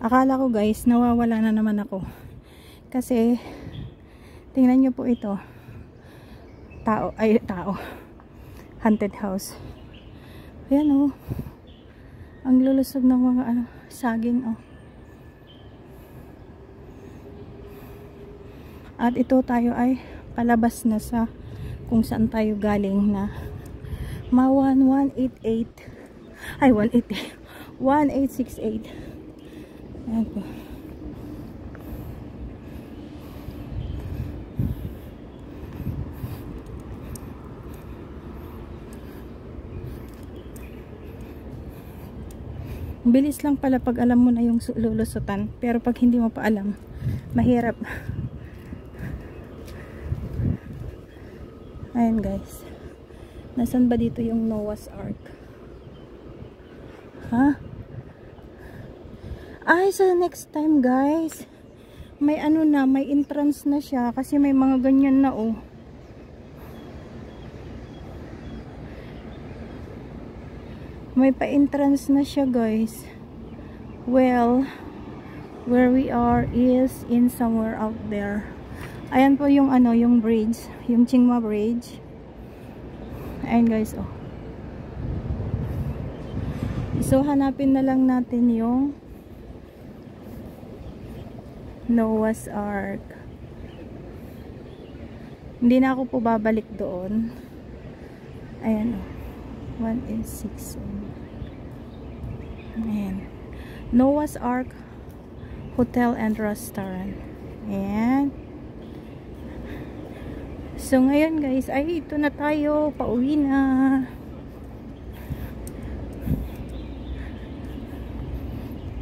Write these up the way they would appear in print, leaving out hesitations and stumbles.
Akala ko guys, nawawala na naman ako. Kasi, tingnan nyo po ito. Tao. Haunted house. Ayan oh. Ang lulusog ng mga saging oh. At ito tayo ay palabas na sa kung saan tayo galing na Mawan 188. Ay, 188. 1868. Ayan po. Bilis lang pala pag alam mo na yung lulusutan, pero pag hindi mo pa alam, mahirap. Ayan guys, nasan ba dito yung Noah's Ark? Ha? Ay, so next time guys, may may entrance na siya, kasi may mga ganyan na oh. May pa-entrance na siya guys. Well, where we are is in somewhere out there. Ayan po yung yung bridge, yung Chingma Bridge. Ayan guys oh. So hanapin na lang natin yung Noah's Ark. Hindi na ako po babalik doon. Ayan oh. 186. Ayan. Noah's Ark Hotel and Restaurant. Ayan. So ngayon guys, ay ito na tayo. Pauwi na.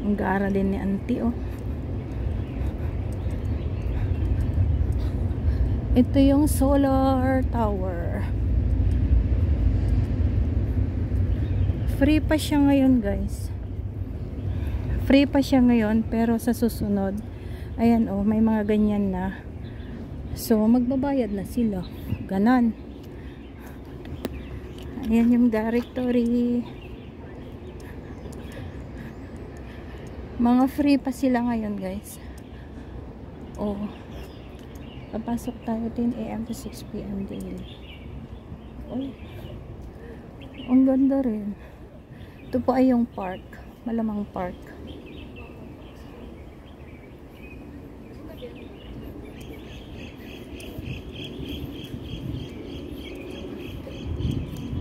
Ang gara din ni auntie oh. Ito yung solar tower. Free pa siya ngayon guys. Free pa siya ngayon, pero sa susunod, ayan oh, may mga ganyan na. So magbabayad na sila. Ganon. Ayan yung directory. Mga free pa sila ngayon guys. Oh. Papasok tayo 10 AM to 6 PM daily. Oy. Ang ganda rin. Ito po ay yung park. Malamang park.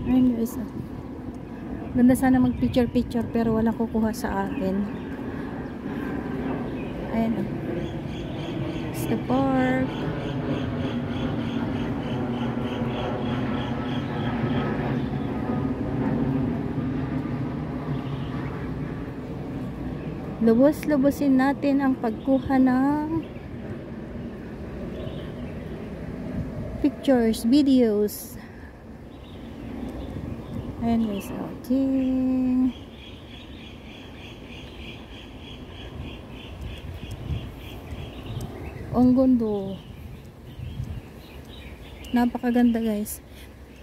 Ayun guys. Ganda sana mag picture pero walang kukuha sa akin. Ayan o. It's the park. Lubos-lubosin natin ang pagkuha ng pictures, videos. Ayan guys, outing. Ang ganda. Napakaganda guys.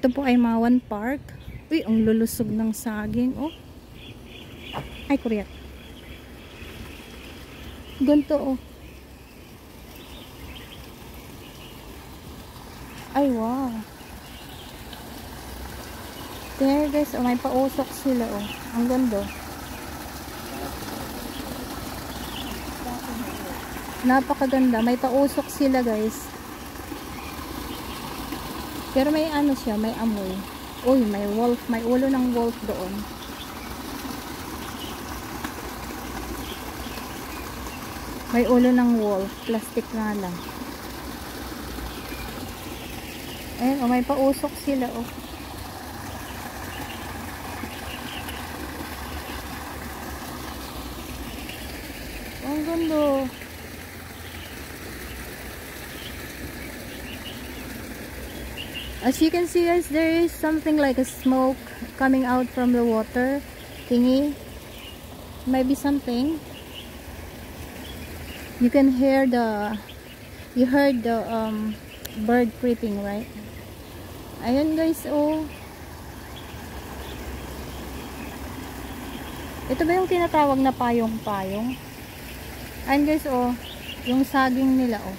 Ito po ay Mawan Park. Uy, ang lulusog ng saging. Oh. Ay, Korea. Ganto oh. Ay wow. There guys, oh, may pausok sila oh. Ang ganda. Napakaganda, may pausok sila guys. Pero may siya, may amoy. Uy, may wolf, may ulo ng wolf doon. May ulo ng wolf, plastic nga lang. Ayan, oh, may pausok sila, oh. Ang ganda. As you can see guys, there is something like a smoke coming out from the water thingy. Maybe something. You can hear you heard the bird creeping, right? Ayun guys, oh. Ito ba yung tinatawag na payong-payong? And guys, oh, yung saging nila, oh.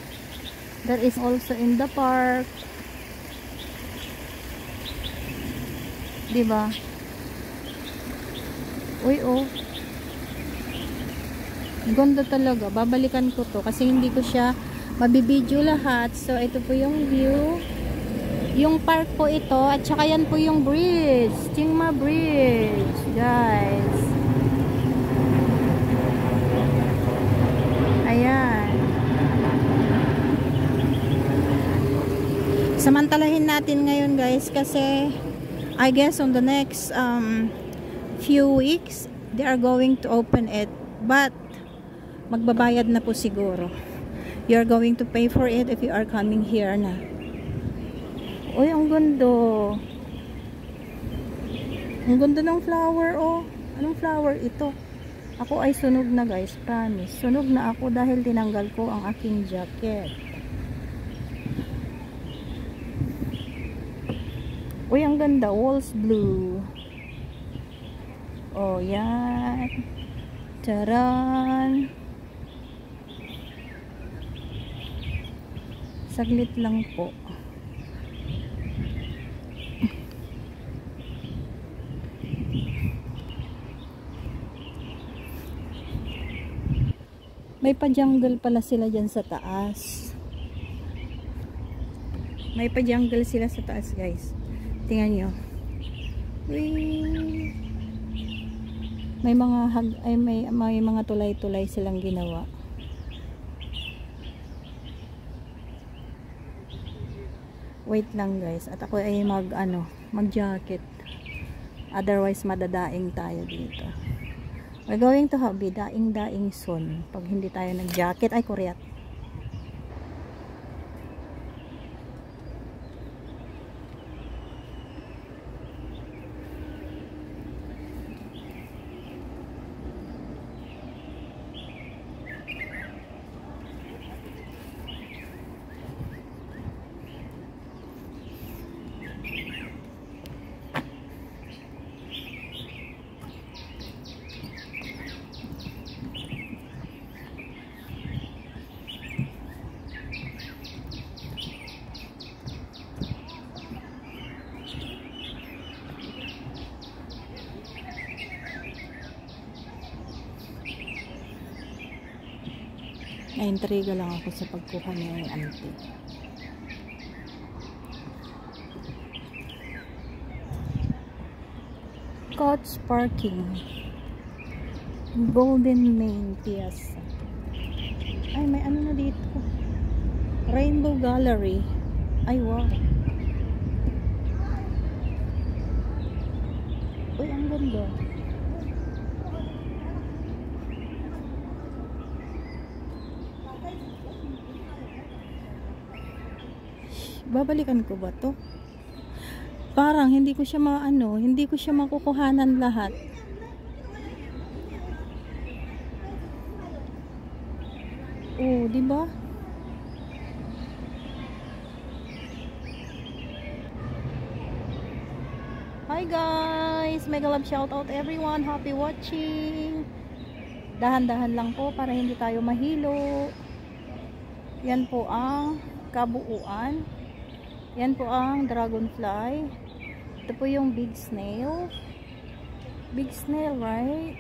That is also in the park. Diba? Uy, oh. Ganda talaga. Babalikan ko to kasi hindi ko siya mabibidyo lahat. So, ito po yung view. Yung park po ito. At saka yan po yung bridge. Tingma Bridge. Guys. Ayan. Samantalahin natin ngayon guys. Kasi I guess on the next few weeks they are going to open it. But magbabayad na po siguro. You're going to pay for it if you are coming here na. Uy, ang ganda. Ang ganda ng flower, oh. Anong flower ito? Ako ay sunog na guys, promise. Sunog na ako dahil tinanggal ko ang aking jacket. Uy, ang ganda. Walls blue. Oh, yan. Taran. Saglit lang po. May pa-jungle pala sila dyan sa taas. May pa-jungle sila sa taas, guys. Tingnan nyo. Whee! May mga may mga tulay-tulay silang ginawa. Wait lang, guys. At ako ay mag-jacket. Otherwise, madadaing tayo dito. We're going to have daing-daing soon. Pag hindi tayo nag-jacket, ay kuryat. Na-intriga lang ako sa pagkuha niya ng auntie. Coach Parking, Golden Main Piazza. Ay, may ano na dito. Rainbow Gallery. Ay, wow. Uy, ang ganda. Babalikan ko ba to? Parang hindi ko siya hindi ko siya makukuhanan lahat. Oh, di ba? Hi guys, mega love shout out everyone. Happy watching. Dahan-dahan lang po para hindi tayo mahilo. Yan po ang kabuuan. Yan po ang dragonfly. Ito po yung big snail. Big snail, right?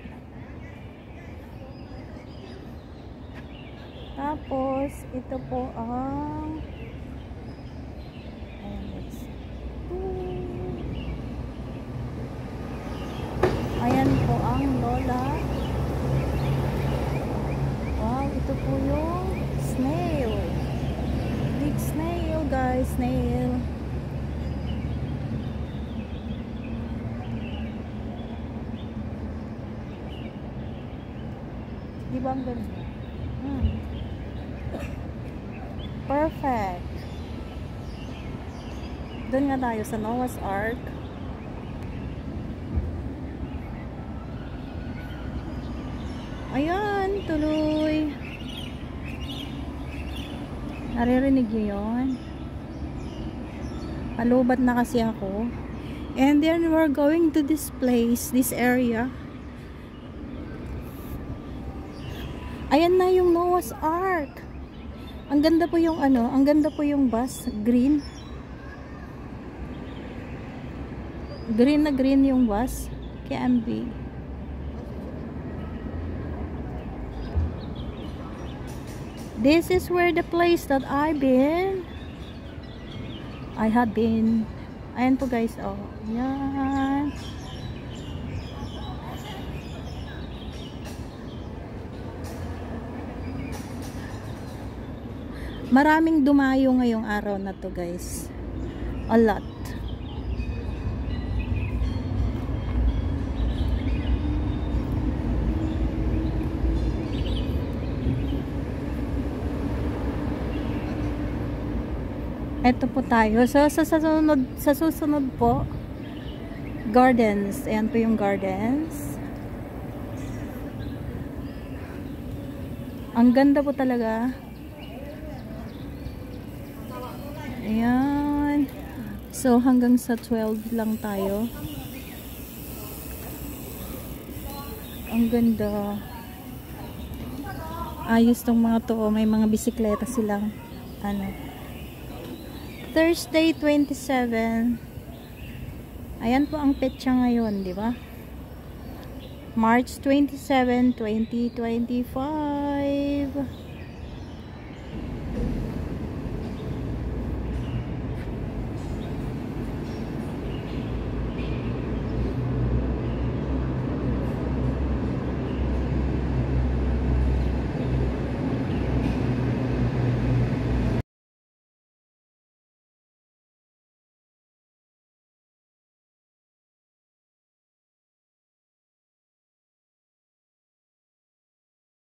Tapos, ito po ang ayan po ang lola. Wow, ito po yung snail. Big snail, guys, snail. Di ba ang ganda? Perfect. Doon nga tayo sa Noah's Ark. Ayan, tuloy. Naririnig nyo yun? Palubat na kasi ako. And then we're going to this place, this area. Ayan na yung Noah's Ark. Ang ganda po yung ano, ang ganda po yung bus, green. Green na green yung bus, KMB. This is where the place that I had been. Ayan po guys, oh. Yan. Maraming dumayo ngayong araw na to guys. A lot. Eto po tayo. So, sa susunod po, gardens. Ayan po yung gardens. Ang ganda po talaga. Ayan. So, hanggang sa 12 lang tayo. Ang ganda. Ayos tong mga to. May mga bisikleta silang ano. Thursday 27. Ayan po ang petsa ngayon, di ba? March 27, 2025.